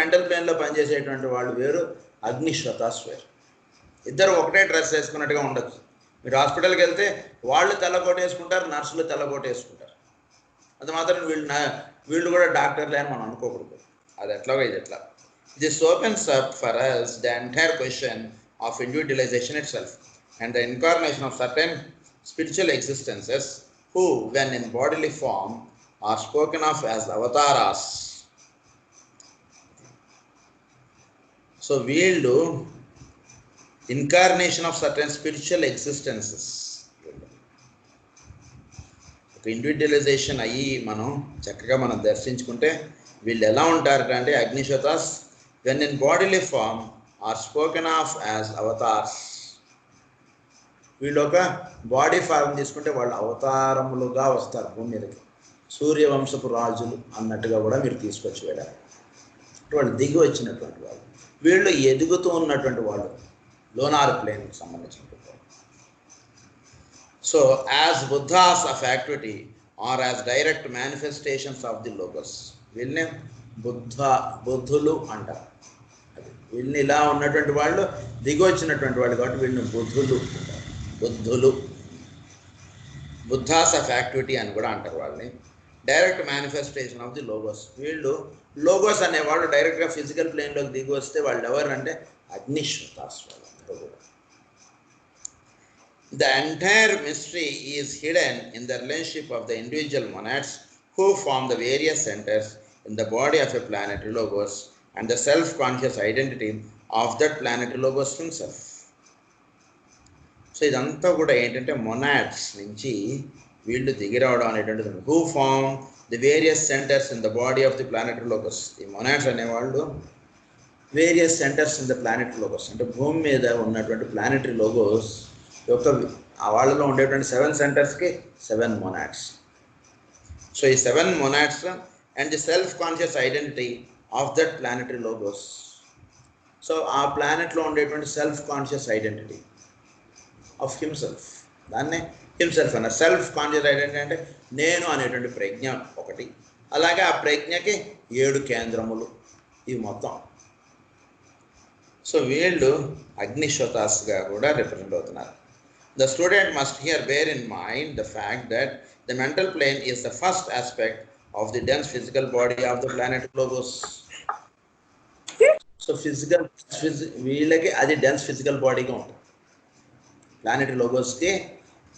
Mental ప్లేన్లో పనిచేసేటువంటి వాళ్ళు వేరు, అగ్నిశ్వతాస్ వేరు. ఇద్దరు ఒకటే డ్రెస్ వేసుకున్నట్టుగా ఉండొచ్చు. మీరు హాస్పిటల్కి వెళ్తే వాళ్ళు తెల్లకోట వేసుకుంటారు, నర్సులు తెల్లకోట వేసుకుంటారు. అది మాత్రం వీళ్ళు కూడా డాక్టర్లే అని మనం అనుకోకూడదు. అది ఎట్లాగో ఇది ఎట్లా. This opens up for us the entire question of individualization itself and the incarnation of certain spiritual existences who, when in bodily form, are spoken of as avataras. So వీళ్ళు incarnation of certain spiritual existences. Individualisation అయ్యి మనం చక్కగా మనం దర్శించుకుంటే వీళ్ళు ఎలా ఉంటారు అంటే అగ్నిశ్వతాస్ when in bodily form are spoken of as avatars. వీళ్ళు ఒక బాడీ ఫార్మ్ తీసుకుంటే వాళ్ళు అవతారములుగా వస్తారు భూమి మీదకి. సూర్యవంశపు రాజులు అన్నట్టుగా కూడా మీరు తీసుకొచ్చి వెళ్ళారు. వాళ్ళు దిగి వచ్చినటువంటి వాళ్ళు, వీళ్ళు ఎదుగుతూ ఉన్నటువంటి వాళ్ళు, లోనార్ ప్లేన్కి సంబంధించినటువంటి వాళ్ళు. So as Buddha's of activity are as direct manifestations of the Logos. వీళ్ళని బుద్ధులు అంటారు. అది వీళ్ళని ఇలా ఉన్నటువంటి వాళ్ళు దిగి వచ్చినటువంటి వాళ్ళు కాబట్టి వీళ్ళని బుద్ధులు అంటారు. బుద్ధాస్ ఆఫ్ యాక్టివిటీ అని కూడా అంటారు వాళ్ళని. Direct manifestation of the logos. వీళ్ళు లోగోస్ అనేవాళ్ళు డైరెక్ట్గా ఫిజికల్ ప్లేన్లోకి దిగి వస్తే వాళ్ళు ఎవరంటే అగ్నిశ్వతాస్ వాళ్ళందరూ కూడా. The entire mystery is hidden in the relationship of the individual monads who form the various centers in the body of a planetary logos and the self-conscious identity of that planetary logos himself. So ఇదంతా కూడా ఏంటంటే monads నుంచి వీళ్ళు దిగిరావడం అనేటువంటిది. Who form the various centres in the body of the planetary logos. ఈ monads అనేవాళ్ళు various centres in the planetary logos అంటే భూమి మీద ఉన్నటువంటి ప్లానెటరీ లోగోస్ యొక్క వాళ్ళలో ఉండేటువంటి 7 సెంటర్స్కి 7 మొనాడ్స్. సో ఈ 7 monads and the self conscious identity of that planetary logos. So ఆ ప్లానెట్లో ఉండేటువంటి self conscious identity of himself, దాన్నే హిమ్సెల్ఫ్ అన్న. సెల్ఫ్ కాన్షియస్ ఐడెంటిటీ అంటే నేను అనేటువంటి ప్రజ్ఞ ఒకటి, అలాగే ఆ ప్రజ్ఞకి 7 కేంద్రములు, ఇవి మొత్తం. సో వీళ్ళు అగ్నిశ్వతాస్గా కూడా రిప్రజెంట్ అవుతున్నారు. The student must here bear in mind the fact that the mental plane is the first aspect of the dense physical body of the planet Logos. So వీళ్ళకి అది డెన్స్ ఫిజికల్ బాడీగా ఉంటుంది. Planetary లోగోస్కి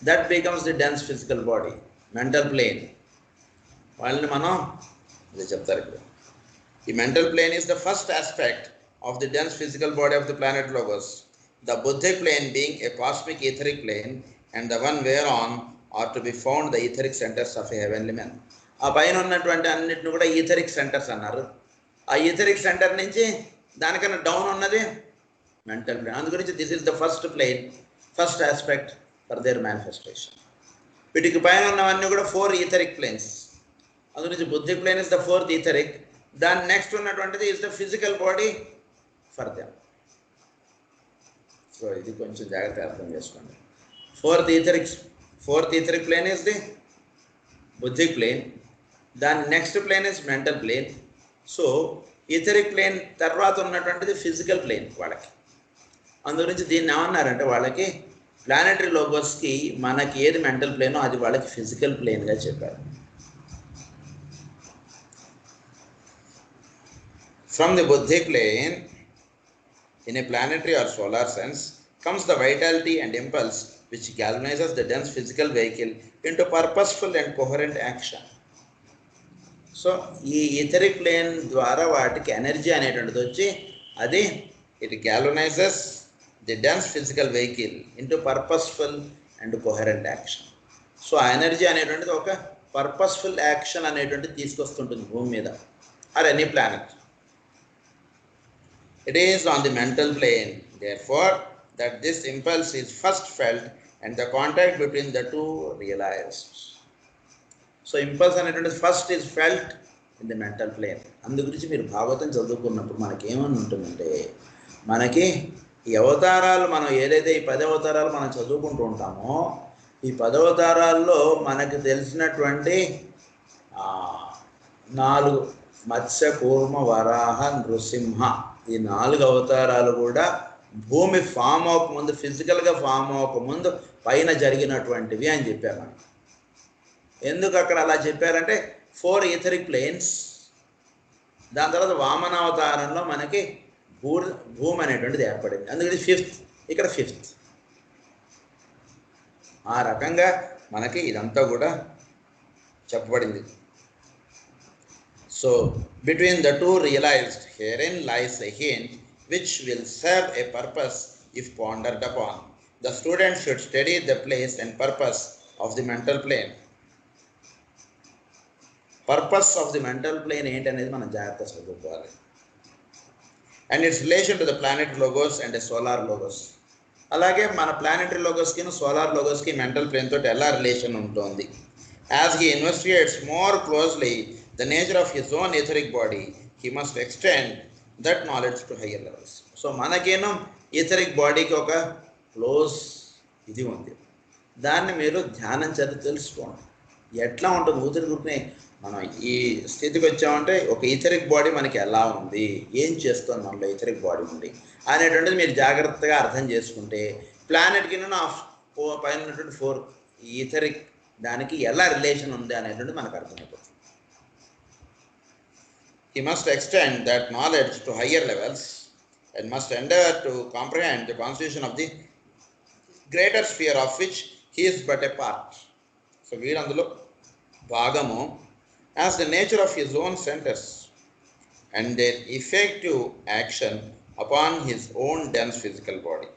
that becomes the dense physical body, mental plane. వాళ్ళని మనం అదే చెప్తారు ఇప్పుడు. ఈ mental plane is the first aspect of the dense physical body of the planet Logos, the Buddhic plane being a cosmic etheric plane and the one whereon are to be found the etheric centers of a heavenly man. ఆ పైన ఉన్నటువంటి అన్నిటిని కూడా etheric centres అన్నారు. ఆ etheric centre నుంచి దానికన్నా down ఉన్నది మెంటల్ ప్లేన్. అందు గురించి this is the first plane, first aspect for their manifestation. వీటికి పైన ఉన్నవన్నీ కూడా 4 ఈథరిక్ ప్లేన్స్. అందు గురించి buddhic plane is the 4th etheric. దాని నెక్స్ట్ ఉన్నటువంటిది is the physical body for them. So ఇది కొంచెం జాగ్రత్తగా అర్థం చేసుకోండి. 4th etheric plane is the buddhic plane. దాని next plane is mental plane. So etheric plane తర్వాత ఉన్నటువంటిది ఫిజికల్ ప్లేన్ వాళ్ళకి. అందు గురించి దీన్ని ఏమన్నారంటే వాళ్ళకి ప్లానెటరీ లోగోస్కి మనకి ఏది మెంటల్ ప్లేనో అది వాళ్ళకి ఫిజికల్ ప్లేన్గా చెప్పారు. From the Buddhic plane, in a planetary or solar sense, comes the vitality and impulse which galvanizes the dense physical vehicle into purposeful and coherent action. So, ఈ etheric plane ద్వారా వాటికి energy అనేటువంటిది వచ్చి అది it galvanizes the dense physical vehicle into purposeful and coherent action. So ఆ energy అనేటువంటిది ఒక purposeful action అనేటువంటిది తీసుకొస్తుంటుంది భూమి మీద or any planet. It is on the mental plane, therefore, that this impulse is first felt and the contact between the two realized. So, impulse అనేటువంటిది first is felt in the mental plane. అందు గురించి మీరు భాగవతం చదువుకున్నప్పుడు మనకి ఏమని ఉంటుందంటే, మనకి ఈ అవతారాలు మనం ఏదైతే ఈ 10 అవతారాలు మనం చదువుకుంటూ ఉంటామో, ఈ 10 అవతారాల్లో మనకు తెలిసినటువంటి 4 మత్స్య కూర్మ వరాహ నృసింహ ఈ 4 అవతారాలు కూడా భూమి ఫామ్ అవ్వకముందు, ఫిజికల్గా ఫామ్ అవ్వకముందు పైన జరిగినటువంటివి అని చెప్పారు మనం. ఎందుకు అక్కడ అలా చెప్పారంటే 4 ఈథరిక్ ప్లేన్స్, దాని తర్వాత వామనావతారంలో మనకి భూమి అనేటువంటిది ఏర్పడింది. అందుకని 5th, ఇక్కడ 5th. ఆ రకంగా మనకి ఇదంతా కూడా చెప్పబడింది. So between the two realized, herein lies a hint which will serve a purpose if pondered upon. The student should study the place and purpose of the mental plane. Purpose of the mental plane ఏంటనేది మనం జాగ్రత్తగా చదువుకోవాలి. And its relation to the planetary logos and the solar logos. అలాగే మన planetary లోగోస్కి solar లోగోస్కి mental plane తోటి ఎలా relation ఉంటుంది. As he investigates more closely the nature of his own etheric body, he must extend that knowledge to higher levels. So మనకేనో etheric బాడీకి ఒక close ఇది ఉంది, దాన్ని మీరు ధ్యానం చేత తెలుసుకోండి. ఎట్లా ఉంటుంది ఊపిరి గురిని మనం ఈ స్థితికి వచ్చామంటే ఒక ఈథరిక్ బాడీ మనకి ఎలా ఉంది, ఏం చేస్తుంది మనలో ఈథరిక్ బాడీ ఉంది అనేటువంటిది మీరు జాగ్రత్తగా అర్థం చేసుకుంటే ప్లానెట్కి పైన ఉన్నటువంటి 4 ఈథరిక్ దానికి ఎలా రిలేషన్ ఉంది అనేటువంటిది మనకు అర్థమైపోతుంది. He must extend that knowledge to higher levels and must endeavor to comprehend the constitution of the greater sphere of which he is but a part. So వీరందులో భాగము as the nature of his own centers and their effective action upon his own dense physical body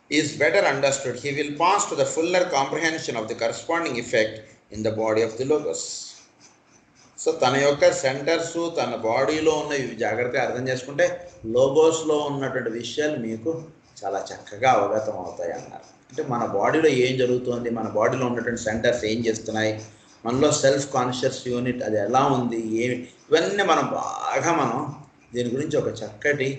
is better understood, he will pass to the fuller comprehension of the corresponding effect in the body of the logos. So తన యొక్క centres తన బాడీలో ఉన్న ఇవి జాగ్రత్తగా అర్థం చేసుకుంటే లోగోస్లో ఉన్నటువంటి విషయాలు మీకు చాలా చక్కగా అవగతం అవుతాయి అన్నారు. అంటే మన బాడీలో ఏం జరుగుతుంది, మన బాడీలో ఉన్నటువంటి సెంటర్స్ ఏం చేస్తున్నాయి, మనలో సెల్ఫ్ కాన్షియస్ యూనిట్ అది ఎలా ఉంది, ఇవన్నీ మనం దీని గురించి ఒక చక్కటి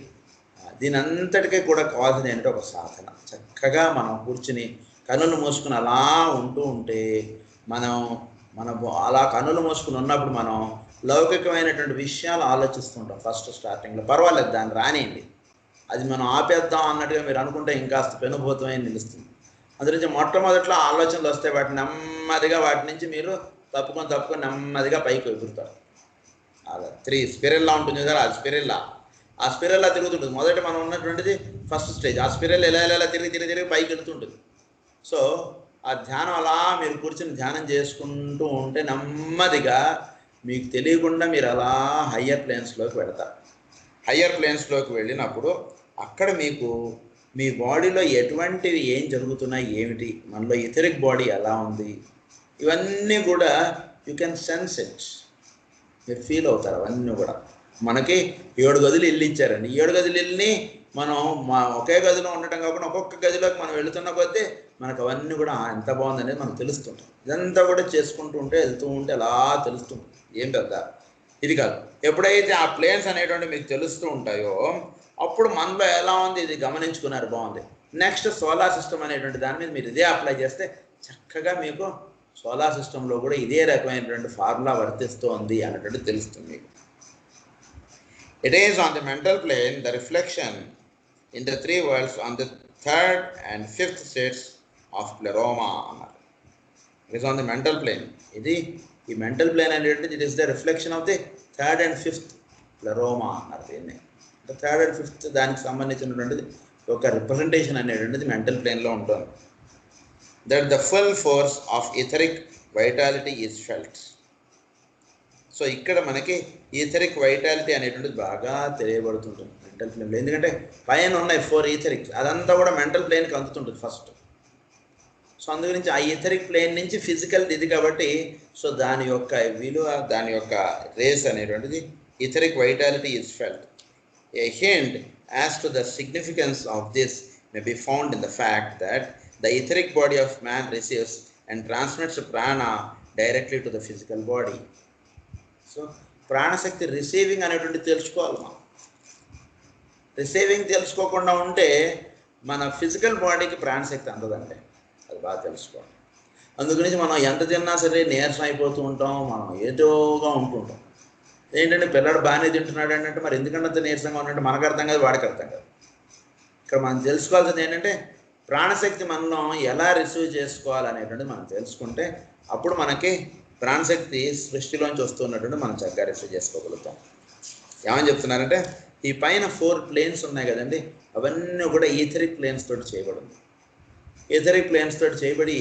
దీని అంతటికీ కూడా కావాల్సింది ఏంటంటే ఒక సాధన. చక్కగా మనం కూర్చుని కన్నులు మూసుకుని అలా ఉంటే మనం అలా కన్నులు మూసుకుని ఉన్నప్పుడు మనం లౌకికమైనటువంటి విషయాలు ఆలోచిస్తుంటాం. ఫస్ట్ స్టార్టింగ్లో పర్వాలేదు, దాన్ని రానియండి, అది మనం ఆపేద్దాం అన్నట్టుగా మీరు అనుకుంటే ఇంకాస్త పెనుభూతమైన నిలుస్తుంది. అందులో మొట్టమొదట్లో ఆలోచనలు వస్తే వాటి నెమ్మదిగా వాటి నుంచి మీరు తప్పుకొని నెమ్మదిగా పైకి ఎగురుతారు. అలా 3 స్పిరిల్లా ఉంటుంది కదా, ఆ స్పిరిల్లా తిరుగుతుంటుంది. మొదట మనం ఉన్నటువంటిది ఫస్ట్ స్టేజ్, ఆ స్పిరిల్ ఎలా తిరిగి పైకి వెళ్తుంటుంది. సో ఆ ధ్యానం అలా మీరు కూర్చొని ధ్యానం చేసుకుంటూ ఉంటే నెమ్మదిగా మీకు తెలియకుండా మీరు అలా హయ్యర్ ప్లేన్స్లోకి వెళతారు. హయ్యర్ ప్లేన్స్లోకి వెళ్ళినప్పుడు అక్కడ మీకు మీ బాడీలో ఎటువంటివి ఏం జరుగుతున్నాయి, ఏమిటి, మనలో ఇథరిక్ బాడీ ఎలా ఉంది, ఇవన్నీ కూడా యూ కెన్ సెన్స్ ఇట్, మీరు ఫీల్ అవుతారు. అవన్నీ కూడా మనకి 7 గదులు ఇల్లు ఇచ్చారండి. 7 గదులు ఇల్లుని మనం ఒకే గదిలో ఉండటం కాకుండా ఒక్కొక్క గదిలోకి మనం వెళుతున్న కొద్దీ మనకు అవన్నీ కూడా ఎంత బాగుంది అనేది మనకు తెలుస్తుంటుంది. ఇదంతా కూడా చేసుకుంటూ ఉంటే వెళ్తూ ఉంటే అలా తెలుస్తుంటుంది. ఏం పెద్ద ఇది కాదు. ఎప్పుడైతే ఆ ప్లేన్స్ అనేటువంటి మీకు తెలుస్తూ ఉంటాయో అప్పుడు మనలో ఎలా ఉంది ఇది గమనించుకున్నారు, బాగుంది. నెక్స్ట్ సోలార్ సిస్టమ్ అనేటువంటి దాని మీద మీరు ఇదే అప్లై చేస్తే చక్కగా మీకు సోలార్ సిస్టంలో కూడా ఇదే రకమైనటువంటి ఫార్ములా వర్తిస్తోంది అన్నటువంటి తెలుస్తుంది మీకు. It is on the mental plane the reflection in the 3 worlds on the 3rd and 5th states of pleroma. It is on the mental plane. ఈ mental plane అనేటువంటిది it is the reflection of the 3rd and 5th pleroma అన్నారు దీన్ని. The 3rd and 5th దానికి సంబంధించినటువంటిది ఒక representation అనేటువంటిది mental ప్లేన్లో ఉంటుంది. That the full force of etheric vitality is felt. So ఇక్కడ మనకి ఈథరిక్ వైటాలిటీ అనేటువంటిది బాగా తెలియబడుతుంటుంది మెంటల్ ప్లేన్లో. ఎందుకంటే పైన ఉన్నాయి 4 ఈథరిక్స్, అదంతా కూడా మెంటల్ ప్లేన్కి అందుతుంటుంది ఫస్ట్. సో అందుగురించి ఆ ఈథరిక్ ప్లేన్ నుంచి ఫిజికల్ ఇది కాబట్టి సో దాని యొక్క విలువ, దాని యొక్క రేస్ అనేటువంటిది etheric vitality is felt. A hint as to the significance of this may be found in the fact that the etheric body of man receives and transmits prana directly to the physical body. So ప్రాణశక్తి receiving అనేటువంటి తెలుసుకోవాలి. మనం receiving తెలుసుకోకుండా ఉంటే మన physical బాడీకి ప్రాణశక్తి అందదండి, అది బాగా తెలుసుకోండి. అందుగురించి మనం ఎంత తిన్నా సరే నీరసం అయిపోతూ ఉంటాం, మనం ఏదోగా ఉంటుంటాం. ఏంటంటే పిల్లడు బాగానే తింటున్నాడు అంటే మరి ఎందుకంటే అంత నీరసంగా ఉన్నట్టు మనకు అర్థం కాదు, వాడికి అర్థం కాదు. ఇక్కడ మనం తెలుసుకోవాల్సింది ఏంటంటే ప్రాణశక్తి మనలో ఎలా రిసీవ్ చేసుకోవాలనేటువంటిది మనం తెలుసుకుంటే అప్పుడు మనకి ప్రాణశక్తి సృష్టిలోంచి వస్తున్నటువంటి మనం చక్కగా రిసీవ్ చేసుకోగలుగుతాం. ఏమని చెప్తున్నారంటే ఈ పైన 4 ప్లేన్స్ ఉన్నాయి కదండి, అవన్నీ కూడా ఈథరిక్ ప్లేన్స్ తోటి చేయబడింది. ఈథరిక్ ప్లేన్స్ తోటి చేయబడి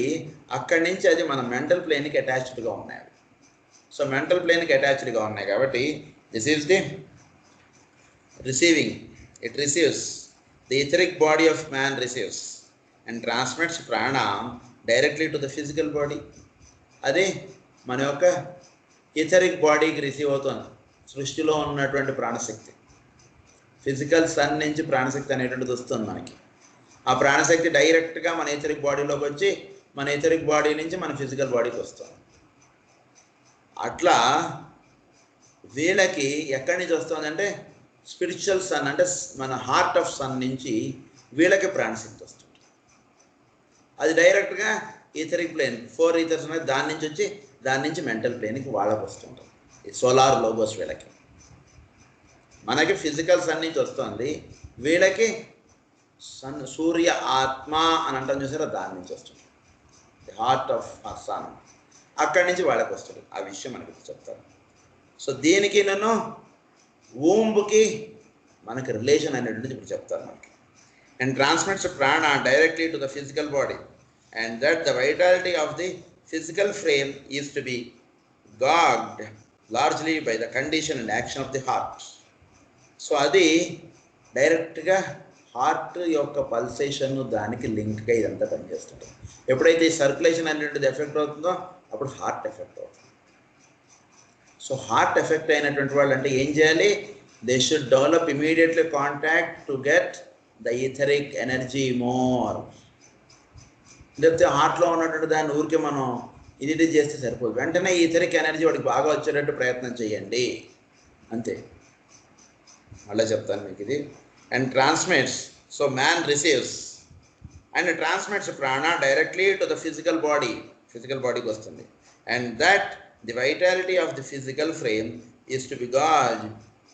అక్కడి నుంచి అది మన మెంటల్ ప్లేన్కి అటాచ్డ్గా ఉన్నాయి. సో మెంటల్ ప్లేన్కి అటాచ్డ్గా ఉన్నాయి కాబట్టి this is the receiving. It receives the etheric body of man receives and transmits prana directly to the physical body. అది మన యొక్క ఈథరిక్ బాడీకి రిసీవ్ అవుతుంది. సృష్టిలో ఉన్నటువంటి ప్రాణశక్తి ఫిజికల్ సన్ నుంచి ప్రాణశక్తి అనేటువంటిది వస్తుంది మనకి. ఆ ప్రాణశక్తి డైరెక్ట్గా మన ఈథరిక్ బాడీలోకి వచ్చి మన ఈథరిక్ బాడీ నుంచి మన ఫిజికల్ బాడీకి వస్తుంది. అట్లా వీళ్ళకి ఎక్కడి నుంచి వస్తుందంటే స్పిరిచువల్ సన్ అంటే మన హార్ట్ ఆఫ్ సన్ నుంచి వీళ్ళకి ప్రాణశక్తి వస్తుంది. అది డైరెక్ట్గా ఈథరిక్ ప్లేన్ 4 ఈథర్స్ ఉన్నాయి, దాని నుంచి వచ్చి దాని నుంచి మెంటల్ ప్లేన్కి వాళ్ళకి వస్తుంటుంది. ఈ సోలార్ లోగోస్ వీళ్ళకి. మనకి ఫిజికల్ సన్ నుంచి వస్తుంది, వీళ్ళకి సన్ సూర్య ఆత్మ అని అంటాం చూసారా, దాని నుంచి వస్తుంది. ది హార్ట్ ఆఫ్ సన్ అక్కడి నుంచి వాళ్ళకి వస్తుంది. ఆ విషయం మనకి చెప్తారు. సో దీనికి నన్ను ఊంబుకి మనకి రిలేషన్ అనేటువంటిది ఇప్పుడు చెప్తారు మనకి. And transmits prana directly to the physical body and that the vitality of the physical frame is to be gauged largely by the condition and action of the heart. So అది డైరెక్ట్గా heart యొక్క pulsation దానికి లింక్గా ఇదంతా పనిచేస్తుంది. ఎప్పుడైతే ఈ circulation అనేటువంటిది effect అవుతుందో అప్పుడు హార్ట్ ఎఫెక్ట్ అవుతుంది. సో హార్ట్ ఎఫెక్ట్ అయినటువంటి వాళ్ళు అంటే ఏం చేయాలి? They should develop immediately contact to get the etheric energy more. లేకపోతే హార్ట్లో ఉన్నటువంటి దాన్ని ఊరికే మనం ఇది చేస్తే సరిపోదు. వెంటనే ఈథరిక్ ఎనర్జీ వాడికి బాగా వచ్చేటట్టు ప్రయత్నం చేయండి, అంతే. మళ్ళీ చెప్తాను మీకు ఇది. And transmits, so man receives and transmits prana directly to the physical body, physical బాడీకి వస్తుంది. And that the vitality of the physical frame is to be gauged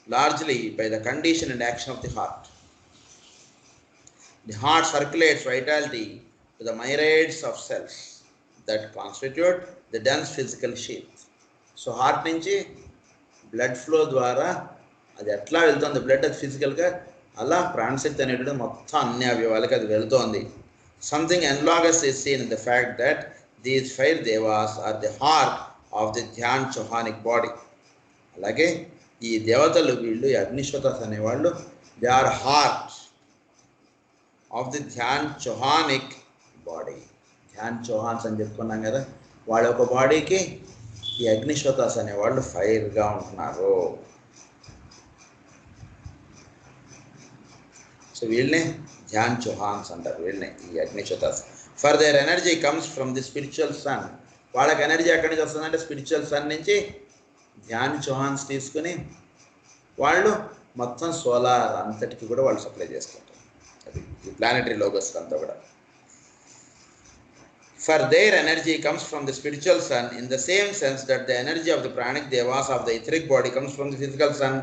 largely by the condition and action of the heart. The heart circulates vitality to the myriads of cells that constitute the dense physical sheath. So heart నుంచి blood flow ద్వారా అది ఎట్లా వెళ్తుంది, blood అది ఫిజికల్గా అలా ప్రాణశక్తి అనేటువంటి మొత్తం అన్ని అవయవాలకి అది వెళ్తోంది. Something analogous is seen in the fact that these 5 devas are the heart of the Dhyan Chohanic body. అలాగే ఈ దేవతలు వీళ్ళు ఈ అగ్నిశ్వతాస్ అనేవాళ్ళు they are heart of the Dhyan Chohanic body. Dhyan Chohans అని చెప్పుకున్నాం కదా, వాళ్ళ యొక్క బాడీకి ఈ అగ్నిశ్వతాస్ అనేవాళ్ళు ఫైర్గా ఉంటున్నారు. సో వీళ్ళని ధ్యాన్ చౌహాన్స్ అంటారు, వీళ్ళని ఈ Agnishvattas. For their energy comes from the spiritual sun. వాళ్ళకి ఎనర్జీ ఎక్కడి నుంచి వస్తుందంటే స్పిరిచువల్ సన్ నుంచి ధ్యాన్ చౌహాన్స్ తీసుకుని వాళ్ళు మొత్తం సోలార్ అంతటికి కూడా వాళ్ళు సప్లై చేసుకుంటారు. అది ఈ ప్లానెటరీ లోగోస్ అంతా కూడా. For their energy comes from the spiritual sun in the same sense that the energy of the pranic devas of the etheric body comes from the physical sun.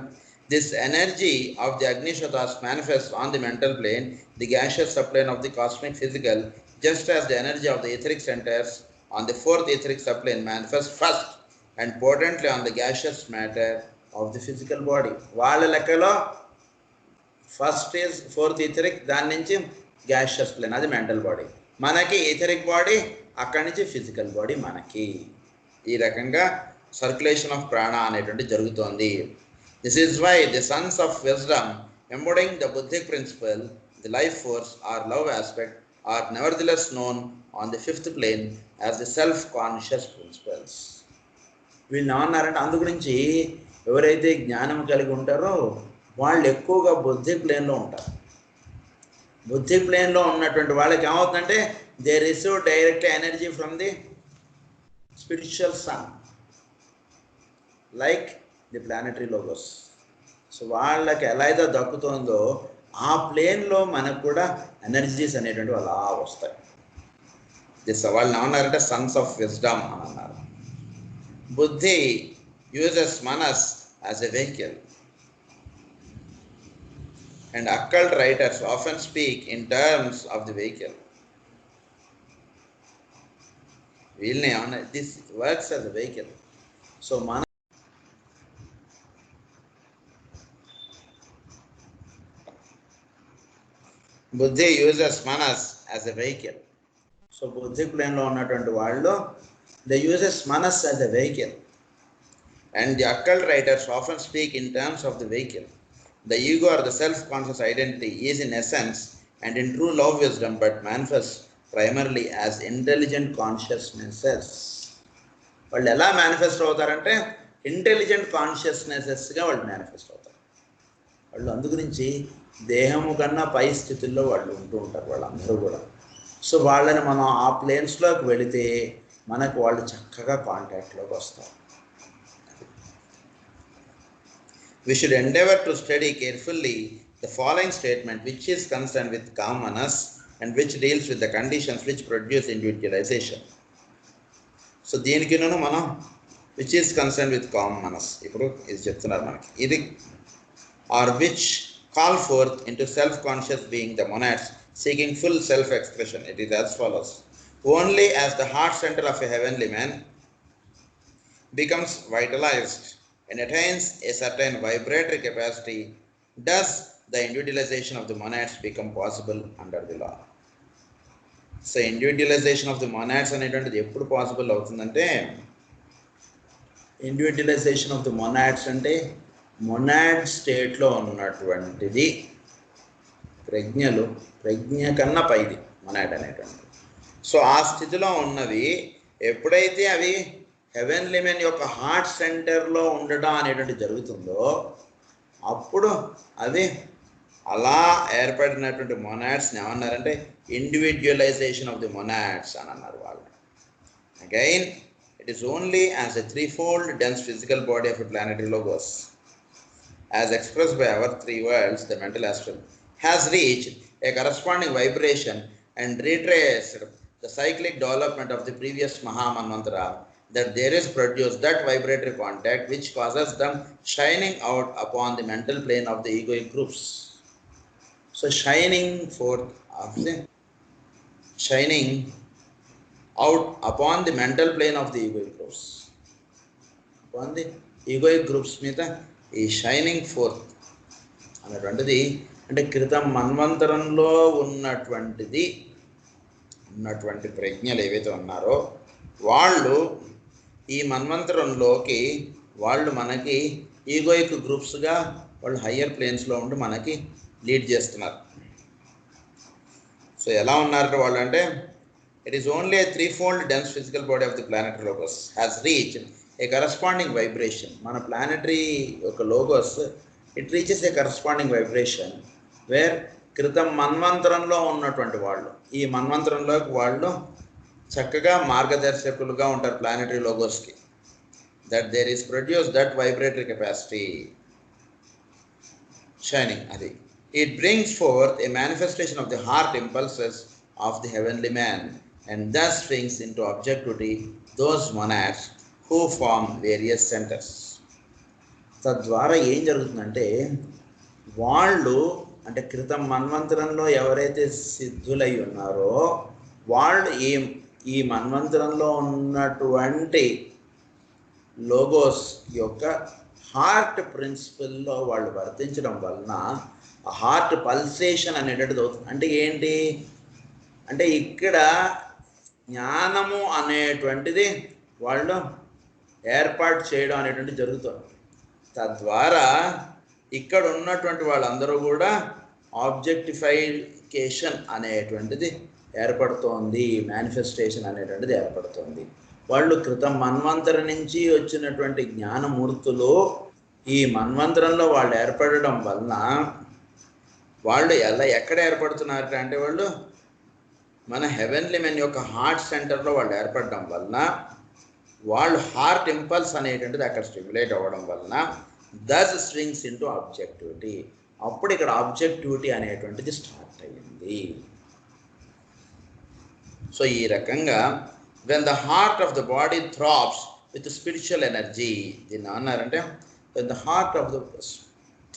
This energy of the Agnishvatas manifests on the mental plane, the gaseous subplane of the cosmic physical, just as the energy of the etheric centers on the 4th etheric subplane manifests first and potently on the gaseous matter of the physical body. వాళ్ళ లెక్కలో first is 4th etheric, దాని నుంచి gaseous plane, అది mental body. మనకి etheric body, అక్కడి నుంచి physical body మనకి. ఈ రకంగా సర్క్యులేషన్ ఆఫ్ ప్రాణ అనేటువంటి జరుగుతోంది. This is why the sons of wisdom embodying the buddhic principle, the life force or love aspect are nevertheless known on the 5th plane as the self conscious principles. వీళ్ళు ఏమన్నారంటే అందు గురించి ఎవరైతే జ్ఞానం కలిగి ఉంటారో వాళ్ళు ఎక్కువగా బుద్ధి ప్లేన్లో ఉంటారు. బుద్ధి ప్లేన్లో ఉన్నటువంటి వాళ్ళకి ఏమవుతుందంటే they receive direct energy from the spiritual sun like the planetary logos. So వాళ్ళకి ఎలా అయితే దక్కుతుందో ఆ ప్లేన్లో మనకు కూడా ఎనర్జీస్ అనేటువంటి అలా వస్తాయి. దిస్ వాళ్ళని ఏమన్నారంటే సన్స్ ఆఫ్ విజ్డమ్ అని అన్నారు. Buddhi uses manas as a vehicle and occult writers often speak in terms of the vehicle. This works as a vehicle. So Buddhi uses manas as a vehicle. So Buddhi plane lo unnatuvanti vallu they uses manas as a vehicle, and the occult writers often speak in terms of the vehicle. The ego or the self-conscious identity is in essence and in true love wisdom but manifests primarily as intelligent consciousnesses. వాళ్ళు ఎలా manifest అవుతారంటే intelligent కాన్షియస్నెసెస్గా వాళ్ళు manifest అవుతారు. వాళ్ళు అందుగురించి దేహము కన్నా పై స్థితుల్లో వాళ్ళు ఉంటూ ఉంటారు వాళ్ళందరూ కూడా. సో వాళ్ళని మనం ఆ ప్లేన్స్లోకి వెళితే మనకు వాళ్ళు చక్కగా కాంటాక్ట్లోకి వస్తారు. We should endeavor to study carefully the following statement, which is concerned with calm manas and which deals with the conditions which produce individualization. So దీనికిను మనం which is concerned with calm manas ఇప్పుడు ఇది చెప్తున్నారు మనకి. ఇది or which call forth into self-conscious being the monads seeking full self-expression. It is as follows. Only as the heart center of a heavenly man becomes vitalized and attains a certain vibratory capacity does the individualization of the monads become possible under the law. So individualization of the monads అనేటువంటిది ఎప్పుడు possible అవుతుందంటే, individualisation of the monads అంటే monad స్టేట్లో ఉన్నటువంటిది ప్రజ్ఞ కన్నా పైది monad అనేటువంటిది. So ఆ స్థితిలో ఉన్నవి ఎప్పుడైతే అవి హెవెన్లీ మెన్ యొక్క హార్ట్ సెంటర్లో ఉండడం అనేటువంటి జరుగుతుందో అప్పుడు అది అలా ఏర్పడినటువంటి మొనాడ్స్ని ఏమన్నారంటే ఇండివిజువలైజేషన్ ఆఫ్ ది మొనాడ్స్ అని అన్నారు వాళ్ళు. Again it is only as a threefold dense physical body of a planetary logos as expressed by our three worlds the mental astral has reached a corresponding vibration and retraced the cyclic development of the previous mahamanvantara, that there is produced that vibratory contact which causes them shining out upon the mental plane of the egoic groups. So shining out upon the mental plane of the egoic groups, upon the egoic groups మీద ఈ shining fourth అనేటువంటిది అంటే క్రితం మన్వంతరంలో ఉన్నటువంటి ప్రజ్ఞలు ఏవైతే ఉన్నారో వాళ్ళు ఈ మన్వంతరంలోకి వాళ్ళు మనకి ఈగోయిక్ గ్రూప్స్గా వాళ్ళు హయ్యర్ ప్లేన్స్లో ఉండి మనకి లీడ్ చేస్తున్నారు. సో ఎలా ఉన్నారు వాళ్ళు అంటే it is only a threefold dense physical body of the planetary logos has reached a corresponding vibration. మన ప్లానెటరీ యొక్క logos it reaches a corresponding vibration where క్రితం మన్వంతరంలో ఉన్నటువంటి వాళ్ళు ఈ మన్వంతరంలోకి వాళ్ళు చక్కగా మార్గదర్శకులుగా ఉంటారు ప్లానెటరీ లోగోస్కి. That there is produce that vibratory capacity shining అది it brings forth a manifestation of the heart impulses of the heavenly man and thus swings into objectivity those monads who form various centres. తద్వారా ఏం జరుగుతుందంటే వాళ్ళు అంటే క్రితం మన్వంతరంలో ఎవరైతే సిద్ధులై ఉన్నారో వాళ్ళు ఈ మన్వంతరంలో ఉన్నటువంటి లోగోస్ యొక్క హార్ట్ ప్రిన్సిపల్లో వాళ్ళు వర్తించడం వలన ఆ హార్ట్ పల్సేషన్ అనేటువంటిది అవుతుంది. అంటే ఏంటి అంటే ఇక్కడ జ్ఞానము అనేటువంటిది వాళ్ళు ఏర్పాటు చేయడం అనేటువంటిది జరుగుతుంది. తద్వారా ఇక్కడ ఉన్నటువంటి వాళ్ళందరూ కూడా ఆబ్జెక్టిఫికేషన్ అనేటువంటిది ఏర్పడుతోంది, మేనిఫెస్టేషన్ అనేటువంటిది ఏర్పడుతుంది. వాళ్ళు క్రితం మన్వంతరం నుంచి వచ్చినటువంటి జ్ఞానమూర్తులు ఈ మన్వంతరంలో వాళ్ళు ఏర్పడడం వలన వాళ్ళు ఎక్కడ ఏర్పడుతున్నారు అంటే వాళ్ళు మన హెవెన్లీ మెన్ యొక్క హార్ట్ సెంటర్లో వాళ్ళు ఏర్పడడం వలన వాళ్ళు హార్ట్ ఇంపల్స్ అనేటువంటిది అక్కడ స్టిమ్యులేట్ అవ్వడం వలన దస్ స్వింగ్స్ ఇంటూ ఆబ్జెక్టివిటీ. అప్పుడు ఇక్కడ ఆబ్జెక్టివిటీ అనేటువంటిది స్టార్ట్ అయ్యింది. సో ఈ రకంగా when the heart of the body throbs with spiritual energy, దీన్ని అన్నారంటే when the heart of the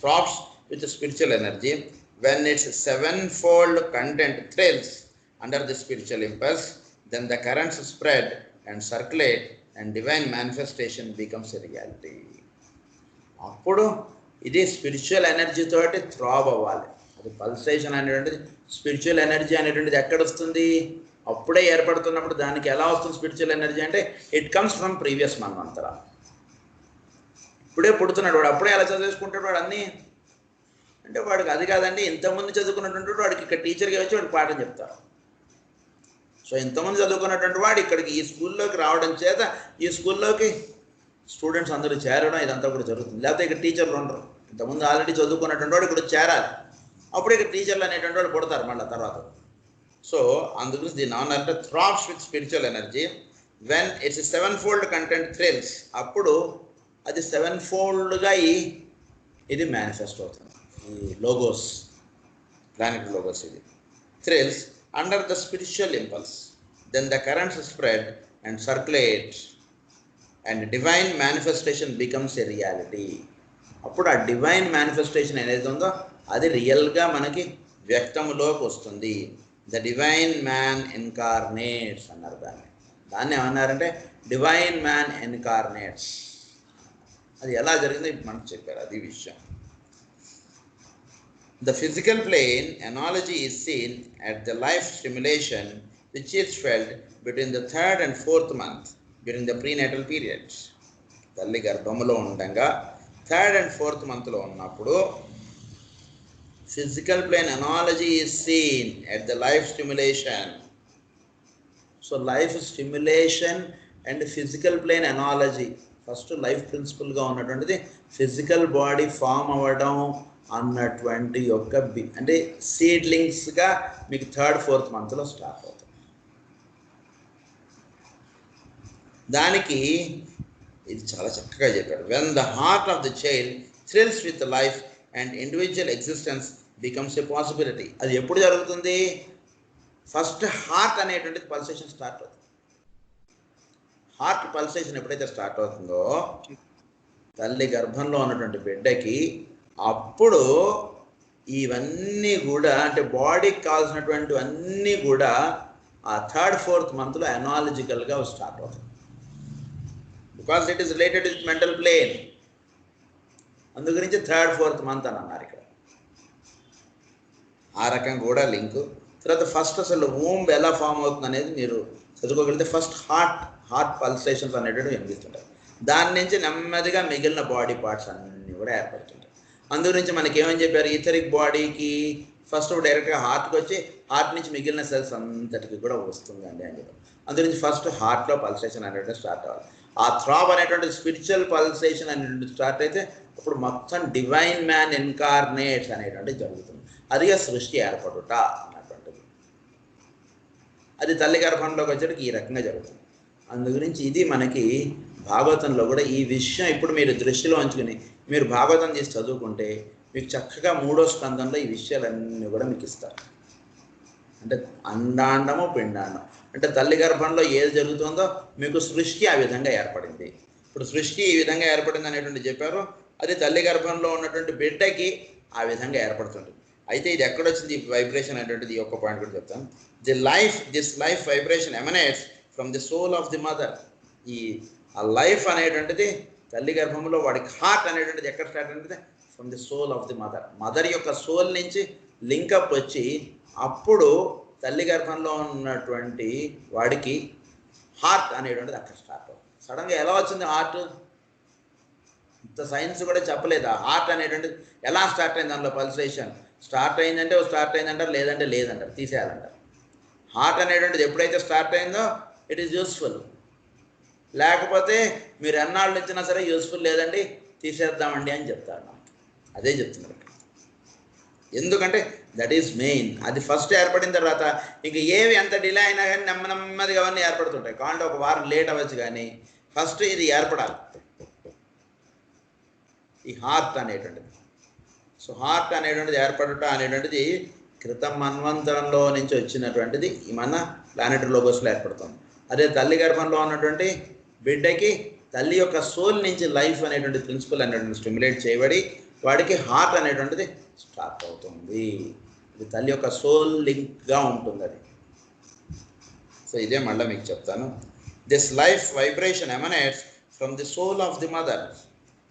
throbs with spiritual energy, when its sevenfold content thrills under the spiritual impulse, then the currents spread and circulate and divine manifestation becomes a reality. అప్పుడు ఇది spiritual energy తోటి throb అవ్వాలి. అది pulsation అనేటువంటిది spiritual energy అనేటువంటిది ఎక్కడ వస్తుంది? అప్పుడే ఏర్పడుతున్నప్పుడు దానికి ఎలా వస్తుంది స్పిరిచువల్ ఎనర్జీ అంటే ఇట్ కమ్స్ ఫ్రమ్ ప్రీవియస్ మన్వంతర. ఇప్పుడే పుడుతున్నాడు వాడు, అప్పుడే ఎలా చదివేసుకుంటాడు వాడు అన్నీ అంటే వాడికి అది కాదండి, ఇంతకుముందు చదువుకున్నటువంటి వాడికి ఇక్కడ టీచర్గా వచ్చి వాడికి పాఠం చెప్తారు. సో ఇంతకుముందు చదువుకున్నటువంటి వాడు ఇక్కడికి ఈ స్కూల్లోకి రావడం చేత ఈ స్కూల్లోకి స్టూడెంట్స్ అందరూ చేరడం ఇదంతా కూడా జరుగుతుంది. లేకపోతే ఇక్కడ టీచర్లు ఉండరు. ఇంతకుముందు ఆల్రెడీ చదువుకున్నటువంటి వాడు ఇక్కడ చేరాలి, అప్పుడు ఇక్కడ టీచర్లు అనేటువంటి వాడు పుడతారు మళ్ళీ తర్వాత. సో అందుగురించి దీన్ని ఏమన్నారంటే throbs with spiritual energy when its sevenfold content thrills. అప్పుడు అది సెవెన్ ఫోల్డ్గా ఇది మేనిఫెస్ట్ అవుతుంది. ఈ లోగోస్, ప్లానెటరీ లోగోస్, ఇది thrills under the spiritual impulse, then the currents spread and circulate and divine manifestation becomes a reality. అప్పుడు ఆ divine manifestation ఏదైతే ఉందో అది రియల్గా మనకి వ్యక్తములోకి వస్తుంది. ద డివైన్ మ్యాన్ ఇన్కార్నేట్స్ అన్నారు దాన్ని ఏమన్నారంటే డివైన్ మ్యాన్ ఇన్కార్నేట్స్. అది ఎలా జరిగిందో ఇప్పుడు మనకు చెప్పారు, అది విషయం. The physical plane analogy is seen at the life stimulation which is felt between the 3rd and 4th month during the prenatal periods. తల్లి గర్భములో ఉండగా 3rd and 4th monthలో ఉన్నప్పుడు physical plane analogy is seen at the life stimulation. So life stimulation and physical plane analogy, first life ప్రిన్సిపల్గా ఉన్నటువంటిది physical body form అవ్వడం అన్నటువంటి యొక్క అంటే సీడ్లింగ్స్గా మీకు 3rd, 4th మంత్లో స్టార్ట్ అవుతుంది. దానికి ఇది చాలా చక్కగా చెప్పాడు. When the heart of the child thrills with life and individual existence becomes a possibility. అది ఎప్పుడు జరుగుతుంది? ఫస్ట్ హార్ట్ అనేటువంటిది పల్సేషన్ స్టార్ట్ అవుతుంది. హార్ట్ పల్సేషన్ ఎప్పుడైతే స్టార్ట్ అవుతుందో తల్లి గర్భంలో ఉన్నటువంటి బిడ్డకి అప్పుడు ఇవన్నీ కూడా అంటే బాడీకి కావాల్సినటువంటి అన్నీ కూడా ఆ 3rd, 4th మంత్లో అనాలజికల్గా స్టార్ట్ అవుతుంది. Because it is related with mental plane. అందు గురించి 3rd, 4th మంత్ అని అన్నారు ఇక్కడ. ఆ రకంగా కూడా లింకు. తర్వాత ఫస్ట్ అసలు వూంబ్ ఎలా ఫామ్ అవుతుంది అనేది మీరు చదువుకోగలిగితే ఫస్ట్ హార్ట్ పల్సేషన్స్ అనేటువంటి వినిపిస్తుంటాయి. దాని నుంచి నెమ్మదిగా మిగిలిన బాడీ పార్ట్స్ అన్నీ కూడా ఏర్పడుతుంటాయి. అందు గురించి మనకి ఏమని చెప్పారు, ఈథరిక్ బాడీకి ఫస్ట్ డైరెక్ట్గా హార్ట్కి వచ్చి హార్ట్ నుంచి మిగిలిన సెల్స్ అంతటికి కూడా వస్తుందండి అని చెప్పారు. అందు గురించి ఫస్ట్ హార్ట్లో పల్సేషన్ అనేటువంటి స్టార్ట్ అవ్వాలి. ఆ థ్రాబ్ అనేటువంటి స్పిరిచువల్ పల్సేషన్ అనేటువంటి స్టార్ట్ అయితే అప్పుడు మొత్తం డివైన్ మ్యాన్ ఇన్కార్నేట్స్ అనేటువంటిది జరుగుతుంది. అదిగా సృష్టి ఏర్పడుట అన్నటువంటిది. అది తల్లి గర్భంలోకి వచ్చేటికి ఈ రకంగా జరుగుతుంది. అందు గురించి ఇది మనకి భాగవతంలో కూడా ఈ విషయం ఇప్పుడు మీరు దృష్టిలో ఉంచుకుని మీరు భాగవతం చేసి చదువుకుంటే మీకు చక్కగా 3వ స్కందంలో ఈ విషయాలన్నీ కూడా మీకు ఇస్తారు. అంటే అండాండము పిండాండం అంటే తల్లి గర్భంలో ఏది జరుగుతుందో మీకు సృష్టి ఆ విధంగా ఏర్పడింది. ఇప్పుడు సృష్టి ఈ విధంగా ఏర్పడింది అనేటువంటి చెప్పారు. అది తల్లి గర్భంలో ఉన్నటువంటి బిడ్డకి ఆ విధంగా ఏర్పడుతుంటుంది. అయితే ఇది ఎక్కడొచ్చింది ఈ వైబ్రేషన్ అనేటువంటిది ఒక్క పాయింట్ కూడా చెప్తాను. This life vibration emanates from the soul of the mother. ఆ లైఫ్ అనేటువంటిది తల్లి గర్భంలో వాడికి హార్ట్ అనేటువంటిది ఎక్కడ స్టార్ట్ అనేది from the soul of the mother యొక్క సోల్ నుంచి లింకప్ వచ్చి అప్పుడు తల్లి గర్భంలో ఉన్నటువంటి వాడికి హార్ట్ అనేటువంటిది అక్కడ స్టార్ట్ అవుతుంది. సడన్గా ఎలా వచ్చింది హార్ట్? ఇంత సైన్స్ కూడా చెప్పలేదు. ఆ హార్ట్ అనేటువంటిది ఎలా స్టార్ట్ అయింది, దానిలో పల్సేషన్ స్టార్ట్ అయిందంటే స్టార్ట్ అయిందంటారు, లేదంటే లేదంటారు, తీసేయాలంటారు. హార్ట్ అనేటువంటిది ఎప్పుడైతే స్టార్ట్ అయిందో ఇట్ ఈస్ యూస్ఫుల్. లేకపోతే మీరు ఎన్నాళ్ళు ఇచ్చినా సరే యూస్ఫుల్ లేదండి తీసేద్దామండి అని చెప్తారు. అదే చెప్తున్నారు. ఎందుకంటే దట్ ఈస్ మెయిన్. అది ఫస్ట్ ఏర్పడిన తర్వాత ఇంక ఏవి ఎంత డిలే అయినా కానీ నెమ్మదిగా అవన్నీ ఏర్పడుతుంటాయి. కావాలంటే ఒక వారం లేట్ అవ్వచ్చు, కానీ ఫస్ట్ ఇది ఏర్పడాలి, ఈ హార్ట్ అనేటువంటిది. సో హార్ట్ అనేటువంటిది ఏర్పడట అనేటువంటిది క్రితం మన్వంతరంలో నుంచి వచ్చినటువంటిది మన ప్లానెటరీ లోగోస్లో ఏర్పడుతుంది. అదే తల్లి గర్భంలో ఉన్నటువంటి బిడ్డకి తల్లి యొక్క సోల్ నుంచి లైఫ్ అనేటువంటి ప్రిన్సిపల్ అనేటువంటి స్టిమ్యులేట్ చేయబడి వాడికి హార్ట్ అనేటువంటిది స్టార్ట్ అవుతుంది. ఇది తల్లి యొక్క సోల్ లింక్గా ఉంటుంది అది. సో ఇదే మళ్ళీ మీకు చెప్తాను. This life vibration emanates from the soul of the mother,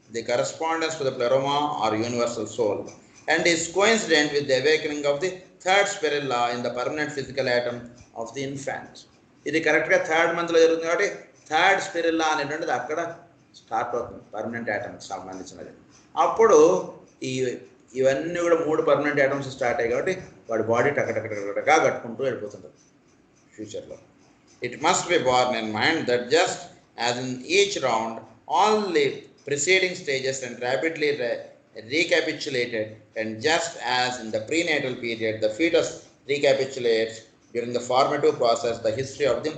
the correspondence to the pleroma or universal soul, and is coincident with the awakening of the third spirilla in the permanent physical atom of the infant. ఇది కరెక్ట్గా third మంత్లో జరుగుతుంది కాబట్టి third స్పిరిల్లా అనేటువంటిది అక్కడ start అవుతుంది, permanent యాటమ్కి సంబంధించినది. అప్పుడు ఇవన్నీ కూడా 3 పర్మనెంట్ యాటమ్స్ స్టార్ట్ అయ్యాయి కాబట్టి వాడి బాడీ టకటకటకటగా కట్టుకుంటూ వెళ్ళిపోతుంటుంది ఫ్యూచర్లో. It must be born in mind that just as in each round all the preceding stages and rapidly recapitulated, and just as in the prenatal period the fetus recapitulates during the formative process the history of the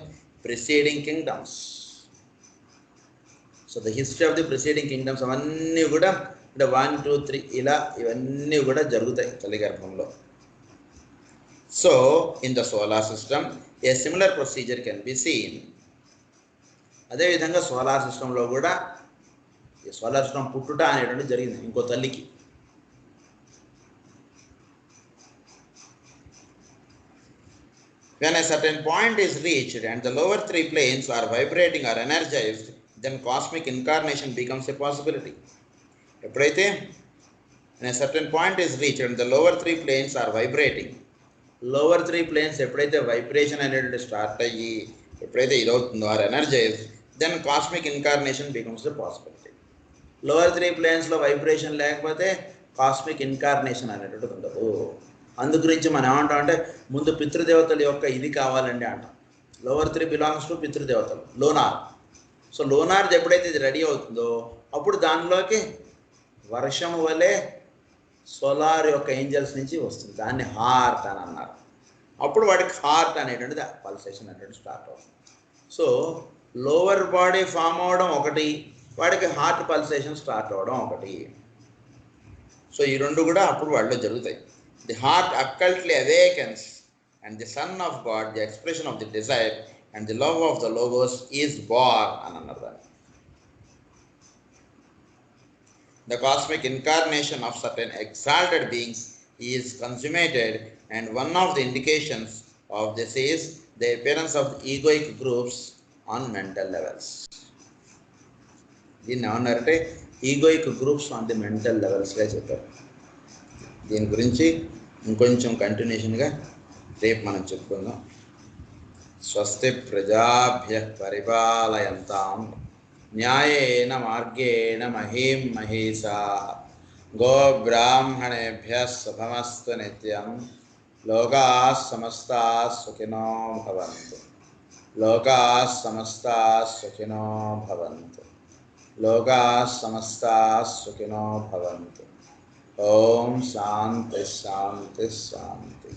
preceding kingdoms. So the history of the preceding kingdoms avanni kuda ante 1 2 3 ila ivanni kuda jarugutayi tali garbhamlo. So in the solar system a similar procedure can be seen. అదే విధంగా solar సిస్టంలో కూడా solar system పుట్టుట అనేటువంటి జరిగింది ఇంకో తల్లికి. When a certain point is reached and the lower 3 planes are vibrating or energized, then cosmic incarnation becomes a possibility. ఎప్పుడైతే when a certain point is reached and the lower 3 planes are vibrating, lower 3 planes ఎప్పుడైతే vibration అనేది start అయ్యి ఎప్పుడైతే ఇదవుతుందో or energise, then cosmic incarnation becomes a possibility. Lower 3 ప్లేన్స్లో vibration లేకపోతే cosmic incarnation అనేటువంటిది ఉండదు. అందు గురించి మనం ఏమంటాం అంటే ముందు పితృదేవతల యొక్క ఇది కావాలండి అంటాం. లోవర్ 3 బిలాంగ్స్ టు పితృదేవతలు, లోనార్. సో లోనార్ది ఎప్పుడైతే ఇది రెడీ అవుతుందో అప్పుడు దానిలోకి వర్షం వలె సోలార్ యొక్క ఏంజల్స్ నుంచి వస్తుంది. దాన్ని హార్ట్ అని అన్నారు. అప్పుడు వాడికి హార్ట్ అనేటువంటిది పల్సేషన్ అనేటువంటి స్టార్ట్ అవుతుంది. సో లోవర్ బాడీ ఫామ్ అవడం ఒకటి, వాడికి హార్ట్ పల్సేషన్ స్టార్ట్ అవ్వడం ఒకటి. సో ఈ రెండు కూడా అప్పుడు వాళ్ళలో జరుగుతాయి. The heart occultly awakens and the son of God, the expression of the desire and the love of the logos is born అని అన్నారు దాన్ని. The cosmic incarnation of certain exalted beings is consummated, and one of the indications of this is the appearance of the egoic groups on mental levels. దీన్ని ఏమన్నారంటే egoic groups on the mental లెవెల్స్గా చెప్పారు. దీని గురించి ఇంకొంచెం కంటిన్యూషన్గా రేపు మనం చెప్పుకుందాం. స్వస్తి ప్రజాభ్యః పరిపాలయంతాం న్యాయేన మార్గేణ మహీం మహీషాః గోబ్రాహ్మణేభ్యः శుభమస్తు నిత్యం. లోకాః సమస్తాః సుఖినో భవంతు. లోకాః సమస్తాః సుఖినో భవంతు. లోకాః సమస్తాః సుఖినో భవంతు. ఓం శాంతి శాంతి శాంతి.